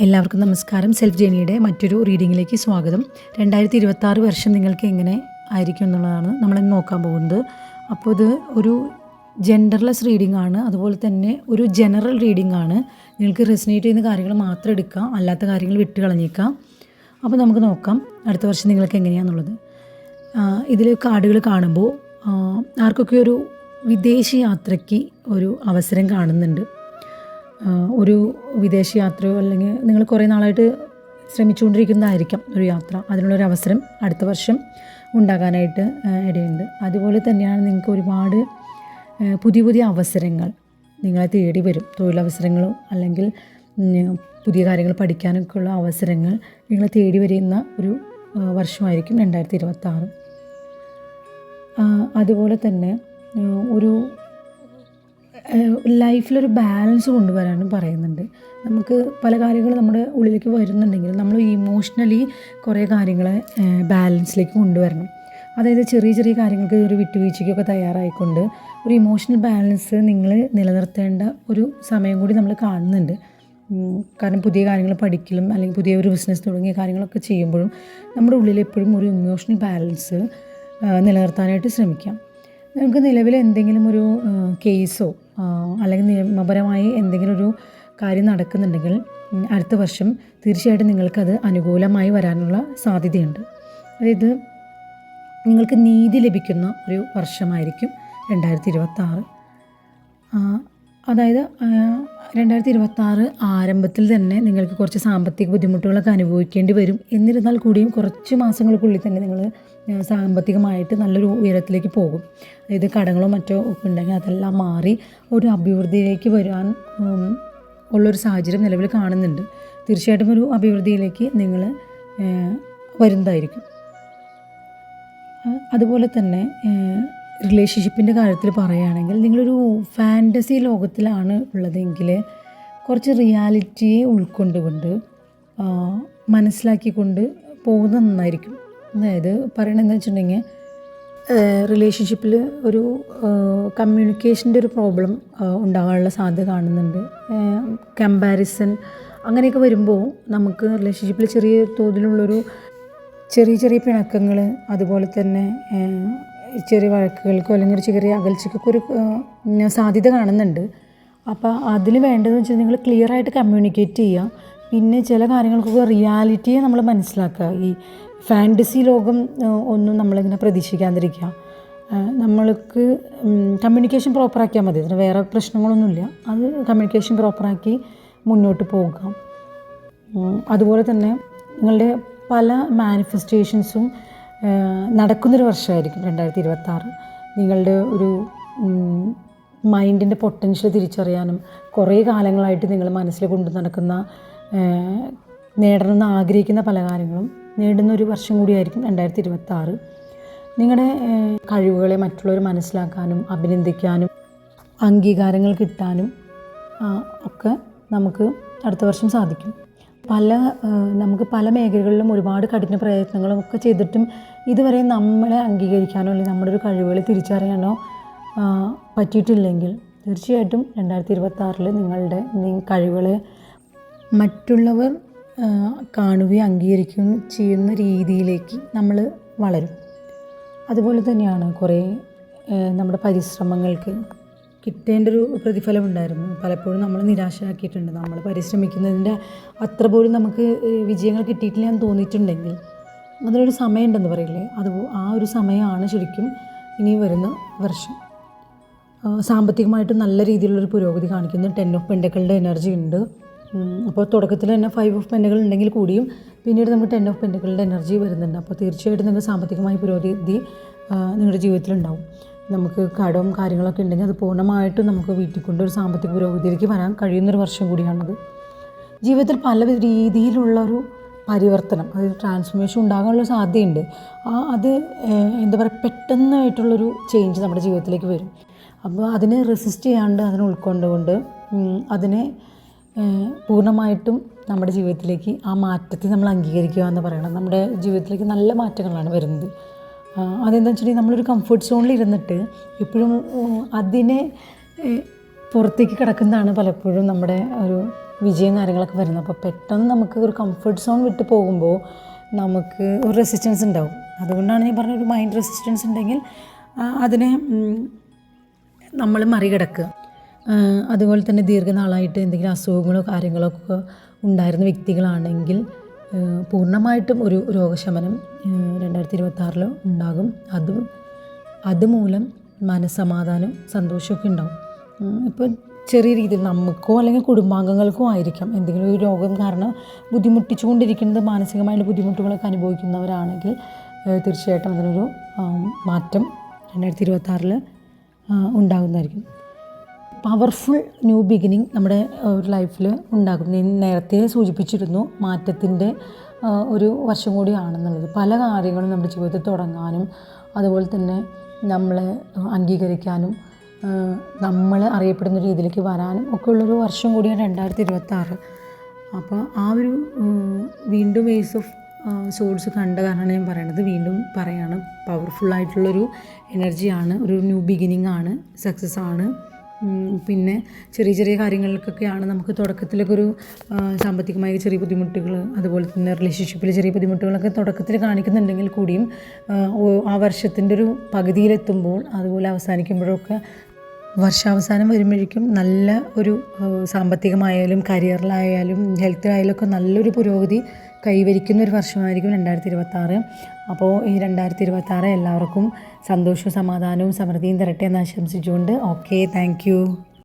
എല്ലാവർക്കും നമസ്കാരം. സെൽഫ് ജേണിയുടെ മറ്റൊരു റീഡിങ്ങിലേക്ക് സ്വാഗതം. 2026 വർഷം നിങ്ങൾക്ക് എങ്ങനെ ആയിരിക്കും എന്നുള്ളതാണ് നമ്മളിന്ന് നോക്കാൻ പോകുന്നത്. അപ്പോൾ ഇത് ഒരു ജെൻഡർലെസ് റീഡിംഗ് ആണ്, അതുപോലെ തന്നെ ഒരു ജനറൽ റീഡിംഗ് ആണ്. നിങ്ങൾക്ക് റെസിനേറ്റ് ചെയ്യുന്ന കാര്യങ്ങൾ മാത്രം എടുക്കാം, അല്ലാത്ത കാര്യങ്ങൾ വിട്ട് കളഞ്ഞേക്കാം. അപ്പോൾ നമുക്ക് നോക്കാം അടുത്ത വർഷം നിങ്ങൾക്ക് എങ്ങനെയാണെന്നുള്ളത്. ഇതിൽ കാർഡുകൾ കാണുമ്പോൾ ആർക്കൊക്കെ ഒരു വിദേശ യാത്രയ്ക്ക് ഒരു അവസരം കാണുന്നുണ്ട്. ഒരു വിദേശ യാത്രയോ അല്ലെങ്കിൽ നിങ്ങൾ കുറേ നാളായിട്ട് ശ്രമിച്ചുകൊണ്ടിരിക്കുന്നതായിരിക്കാം ഒരു യാത്ര, അതിനുള്ളൊരു അവസരം അടുത്ത വർഷം ഉണ്ടാകാനായിട്ട് ഇടയുണ്ട്. അതുപോലെ തന്നെയാണ് നിങ്ങൾക്ക് ഒരുപാട് പുതിയ പുതിയ അവസരങ്ങൾ നിങ്ങളെ തേടി വരും. തൊഴിലവസരങ്ങളോ അല്ലെങ്കിൽ പുതിയ കാര്യങ്ങൾ പഠിക്കാനൊക്കെ ഉള്ള അവസരങ്ങൾ നിങ്ങളെ തേടി വരുന്ന ഒരു വർഷമായിരിക്കും 2026. അതുപോലെ തന്നെ ഒരു ലൈഫിലൊരു ബാലൻസ് കൊണ്ടുവരാനും പറയുന്നുണ്ട്. നമുക്ക് പല കാര്യങ്ങൾ നമ്മുടെ ഉള്ളിലേക്ക് വരുന്നുണ്ടെങ്കിൽ നമ്മൾ ഇമോഷണലി കുറേ കാര്യങ്ങളെ ബാലൻസിലേക്ക് കൊണ്ടുവരണം. അതായത് ചെറിയ ചെറിയ കാര്യങ്ങൾക്ക് ഒരു വിട്ടുവീഴ്ചയ്ക്കൊക്കെ തയ്യാറായിക്കൊണ്ട് ഒരു ഇമോഷണൽ ബാലൻസ് നിങ്ങൾ നിലനിർത്തേണ്ട ഒരു സമയം കൂടി നമ്മൾ കാണുന്നുണ്ട്. കാരണം പുതിയ കാര്യങ്ങൾ പഠിക്കലും അല്ലെങ്കിൽ പുതിയ ഒരു ബിസിനസ് തുടങ്ങിയ കാര്യങ്ങളൊക്കെ ചെയ്യുമ്പോഴും നമ്മുടെ ഉള്ളിൽ എപ്പോഴും ഒരു ഇമോഷണൽ ബാലൻസ് നിലനിർത്താനായിട്ട് ശ്രമിക്കാം. നമുക്ക് നിലവിൽ എന്തെങ്കിലും ഒരു കേസോ അല്ലെങ്കിൽ നിയമപരമായി എന്തെങ്കിലും ഒരു കാര്യം നടക്കുന്നുണ്ടെങ്കിൽ അടുത്ത വർഷം തീർച്ചയായിട്ടും നിങ്ങൾക്കത് അനുകൂലമായി വരാനുള്ള സാധ്യതയുണ്ട്. അതായത് നിങ്ങൾക്ക് നീതി ലഭിക്കുന്ന ഒരു വർഷമായിരിക്കും 2026. അതായത് 2026 ആരംഭത്തിൽ തന്നെ നിങ്ങൾക്ക് കുറച്ച് സാമ്പത്തിക ബുദ്ധിമുട്ടുകളൊക്കെ അനുഭവിക്കേണ്ടി വരും. എന്നിരുന്നാൽ കൂടിയും കുറച്ച് മാസങ്ങൾക്കുള്ളിൽ തന്നെ നിങ്ങൾ സാമ്പത്തികമായിട്ട് നല്ലൊരു ഉയരത്തിലേക്ക് പോകും. അതായത് കടങ്ങളോ മറ്റോ ഒക്കെ ഉണ്ടെങ്കിൽ അതെല്ലാം മാറി ഒരു അഭിവൃദ്ധിയിലേക്ക് വരാൻ ഉള്ളൊരു സാഹചര്യം നിലവിൽ കാണുന്നുണ്ട്. തീർച്ചയായിട്ടും ഒരു അഭിവൃദ്ധിയിലേക്ക് നിങ്ങൾ വരുന്നതായിരിക്കും. അതുപോലെ തന്നെ റിലേഷൻഷിപ്പിൻ്റെ കാര്യത്തിൽ പറയുകയാണെങ്കിൽ നിങ്ങളൊരു ഫാൻറ്റസി ലോകത്തിലാണ് ഉള്ളതെങ്കിൽ കുറച്ച് റിയാലിറ്റിയെ ഉൾക്കൊണ്ടുകൊണ്ട് മനസ്സിലാക്കിക്കൊണ്ട് പോകുന്നത് നന്നായിരിക്കും. അതായത് പറയണതെന്ന് വെച്ചിട്ടുണ്ടെങ്കിൽ റിലേഷൻഷിപ്പിൽ ഒരു കമ്മ്യൂണിക്കേഷൻ്റെ ഒരു പ്രോബ്ലം ഉണ്ടാകാനുള്ള സാധ്യത കാണുന്നുണ്ട്. കമ്പാരിസൺ അങ്ങനെയൊക്കെ വരുമ്പോൾ നമുക്ക് റിലേഷൻഷിപ്പിൽ ചെറിയ തോതിലുള്ളൊരു ചെറിയ പിണക്കങ്ങൾ, അതുപോലെ തന്നെ ചെറിയ വഴക്കുകൾക്കോ അല്ലെങ്കിൽ ചെറിയ അകൽച്ചയ്ക്കൊക്കെ ഒരു സാധ്യത കാണുന്നുണ്ട്. അപ്പോൾ അതിന് വേണ്ടതെന്ന് വെച്ചാൽ നിങ്ങൾ ക്ലിയറായിട്ട് കമ്മ്യൂണിക്കേറ്റ് ചെയ്യുക. പിന്നെ ചില കാര്യങ്ങൾക്കൊക്കെ റിയാലിറ്റിയെ നമ്മൾ മനസ്സിലാക്കുക. ഈ ഫാൻറ്റസി ലോകം ഒന്നും നമ്മളിങ്ങനെ പ്രതീക്ഷിക്കാതിരിക്കുക. നമ്മൾക്ക് കമ്മ്യൂണിക്കേഷൻ പ്രോപ്പറാക്കിയാൽ മതി, അതിന് വേറെ പ്രശ്നങ്ങളൊന്നുമില്ല. അത് കമ്മ്യൂണിക്കേഷൻ പ്രോപ്പറാക്കി മുന്നോട്ട് പോകുക. അതുപോലെ തന്നെ നിങ്ങളുടെ പല മാനിഫെസ്റ്റേഷൻസും നടക്കുന്നൊരു വർഷമായിരിക്കും 2026. നിങ്ങളുടെ ഒരു മൈൻഡിൻ്റെ പൊട്ടൻഷ്യൽ തിരിച്ചറിയാനും കുറേ കാലങ്ങളായിട്ട് നിങ്ങൾ മനസ്സിൽ കൊണ്ടു നടക്കുന്ന നേടണമെന്ന് ആഗ്രഹിക്കുന്ന പല കാര്യങ്ങളും നേടുന്ന ഒരു വർഷം കൂടിയായിരിക്കും 2026. നിങ്ങളുടെ കഴിവുകളെ മറ്റുള്ളവർ മനസ്സിലാക്കാനും അഭിനന്ദിക്കാനും അംഗീകാരങ്ങൾ കിട്ടാനും ഒക്കെ നമുക്ക് അടുത്ത വർഷം സാധിക്കും. നമുക്ക് പല മേഖലകളിലും ഒരുപാട് കഠിന പ്രയത്നങ്ങളും ഒക്കെ ചെയ്തിട്ടും ഇതുവരെ നമ്മളെ അംഗീകരിക്കാനോ അല്ലെങ്കിൽ നമ്മുടെ ഒരു കഴിവുകളെ തിരിച്ചറിയാനോ പറ്റിയിട്ടില്ലെങ്കിൽ തീർച്ചയായിട്ടും 2026 നിങ്ങളുടെ കഴിവുകളെ മറ്റുള്ളവർ കാണുകയും അംഗീകരിക്കുകയും ചെയ്യുന്ന രീതിയിലേക്ക് നമ്മൾ വളരും. അതുപോലെ തന്നെയാണ് കുറേ നമ്മുടെ പരിശ്രമങ്ങൾക്ക് കിട്ടേണ്ട ഒരു പ്രതിഫലം ഉണ്ടായിരുന്നു. പലപ്പോഴും നമ്മൾ നിരാശയാക്കിയിട്ടുണ്ട്. നമ്മൾ പരിശ്രമിക്കുന്നതിൻ്റെ അത്ര പോലും നമുക്ക് വിജയങ്ങൾ കിട്ടിയിട്ടില്ല എന്ന് തോന്നിയിട്ടുണ്ടെങ്കിൽ അതിനൊരു സമയമുണ്ടെന്ന് പറയില്ലേ, ആ ഒരു സമയമാണ് ശരിക്കും ഇനി വരുന്ന വർഷം. സാമ്പത്തികമായിട്ട് നല്ല രീതിയിലുള്ളൊരു പുരോഗതി കാണിക്കുന്നു. 10 ഓഫ് പെൻറ്റക്കിളുടെ എനർജി ഉണ്ട്. അപ്പോൾ തുടക്കത്തിൽ തന്നെ 5 ഓഫ് പെൻറ്റക്കിൾ ഉണ്ടെങ്കിൽ കൂടിയും പിന്നീട് നമുക്ക് 10 ഓഫ് പെൻറ്റക്കിളുടെ എനർജി വരുന്നുണ്ട്. അപ്പോൾ തീർച്ചയായിട്ടും നിങ്ങൾക്ക് സാമ്പത്തികമായ പുരോഗതി നിങ്ങളുടെ ജീവിതത്തിലുണ്ടാവും. നമുക്ക് കടവും കാര്യങ്ങളൊക്കെ ഉണ്ടെങ്കിൽ അത് പൂർണ്ണമായിട്ടും നമുക്ക് വീട്ടിൽ കൊണ്ട് ഒരു സാമ്പത്തിക പുരോഗതിയിലേക്ക് വരാൻ കഴിയുന്നൊരു വർഷം കൂടിയാണത്. ജീവിതത്തിൽ പല രീതിയിലുള്ളൊരു പരിവർത്തനം, അതായത് ട്രാൻസ്ഫോർമേഷൻ ഉണ്ടാകാനുള്ള സാധ്യതയുണ്ട്. അത് എന്താ പറയുക, പെട്ടെന്നായിട്ടുള്ളൊരു ചേഞ്ച് നമ്മുടെ ജീവിതത്തിലേക്ക് വരും. അപ്പോൾ അതിനെ റെസിസ്റ്റ് ചെയ്യാണ്ട് അതിനെ ഉൾക്കൊണ്ടുകൊണ്ട് അതിനെ പൂർണ്ണമായിട്ടും നമ്മുടെ ജീവിതത്തിലേക്ക് ആ മാറ്റത്തെ നമ്മൾ അംഗീകരിക്കുക എന്ന് പറയണം. നമ്മുടെ ജീവിതത്തിലേക്ക് നല്ല മാറ്റങ്ങളാണ് വരുന്നത്. അതെന്താണെന്ന് വെച്ചിട്ടുണ്ടെങ്കിൽ നമ്മളൊരു കംഫർട്ട് സോണിൽ ഇരുന്നിട്ട് എപ്പോഴും അതിനെ പുറത്തേക്ക് കിടക്കുന്നതാണ് പലപ്പോഴും നമ്മുടെ ഒരു വിജയം കാര്യങ്ങളൊക്കെ വരുന്നത്. അപ്പോൾ പെട്ടെന്ന് നമുക്ക് ഒരു കംഫർട്ട് സോൺ വിട്ട് പോകുമ്പോൾ നമുക്ക് ഒരു റെസിസ്റ്റൻസ് ഉണ്ടാവും. അതുകൊണ്ടാണ് ഞാൻ പറഞ്ഞ ഒരു മൈൻഡ് റെസിസ്റ്റൻസ് ഉണ്ടെങ്കിൽ അതിനെ നമ്മൾ മറികടക്കുക. അതുപോലെ തന്നെ ദീർഘനാളായിട്ട് എന്തെങ്കിലും അസുഖങ്ങളോ കാര്യങ്ങളോ ഒക്കെ ഉണ്ടായിരുന്ന വ്യക്തികളാണെങ്കിൽ പൂർണ്ണമായിട്ടും ഒരു രോഗശമനം 2026 ഉണ്ടാകും. അതുമൂലം മനസ്സമാധാനം സന്തോഷമൊക്കെ ഉണ്ടാവും. ഇപ്പോൾ ചെറിയ രീതിയിൽ നമുക്കോ അല്ലെങ്കിൽ കുടുംബാംഗങ്ങൾക്കോ ആയിരിക്കാം എന്തെങ്കിലും ഒരു രോഗം കാരണം ബുദ്ധിമുട്ടിച്ചുകൊണ്ടിരിക്കുന്നത്, മാനസികമായിട്ട് ബുദ്ധിമുട്ടുകളൊക്കെ അനുഭവിക്കുന്നവരാണെങ്കിൽ തീർച്ചയായിട്ടും അതിനൊരു മാറ്റം 2026 ഉണ്ടാകുന്നതായിരിക്കും. പവർഫുൾ ന്യൂ ബിഗിനിങ് നമ്മുടെ ഒരു ലൈഫിൽ ഉണ്ടാകും. ഞാൻ നേരത്തെ സൂചിപ്പിച്ചിരുന്നു മാറ്റത്തിൻ്റെ ഒരു വർഷം കൂടിയാണെന്നുള്ളത്. പല കാര്യങ്ങളും നമ്മുടെ ജീവിതത്തിൽ തുടങ്ങാനും അതുപോലെ തന്നെ നമ്മളെ അംഗീകരിക്കാനും നമ്മൾ അറിയപ്പെടുന്ന രീതിയിലേക്ക് വരാനും ഒക്കെ ഉള്ളൊരു വർഷം കൂടിയാണ് 2026. അപ്പോൾ ആ ഒരു വീണ്ടും വേസ് ഓഫ് സോഴ്സ് കണ്ട കാരണമാണ് ഞാൻ പറയണത്. വീണ്ടും പറയാണ്, പവർഫുള്ളായിട്ടുള്ളൊരു എനർജിയാണ്, ഒരു ന്യൂ ബിഗിനിങ് ആണ്, സക്സസ് ആണ്. പിന്നെ ചെറിയ ചെറിയ കാര്യങ്ങൾക്കൊക്കെയാണ് നമുക്ക് തുടക്കത്തിലൊക്കെ ഒരു സാമ്പത്തികമായ ചെറിയ ബുദ്ധിമുട്ടുകൾ, അതുപോലെ തന്നെ റിലേഷൻഷിപ്പിൽ ചെറിയ ബുദ്ധിമുട്ടുകളൊക്കെ തുടക്കത്തിൽ കാണിക്കുന്നുണ്ടെങ്കിൽ കൂടിയും ആ വർഷത്തിൻ്റെ ഒരു പകുതിയിലെത്തുമ്പോൾ അതുപോലെ അവസാനിക്കുമ്പോഴൊക്കെ വർഷാവസാനം വരുമ്പോഴേക്കും നല്ല ഒരു സാമ്പത്തികമായാലും കരിയറിലായാലും ഹെൽത്തിലായാലും ഒക്കെ നല്ലൊരു പുരോഗതി കൈവരിക്കുന്ന ഒരു വർഷമായിരിക്കും 2026. അപ്പോൾ ഈ 2026 എല്ലാവർക്കും സന്തോഷവും സമാധാനവും സമൃദ്ധിയും തരട്ടെ എന്ന് ആശംസിച്ചുകൊണ്ട് ഓക്കെ, താങ്ക് യു.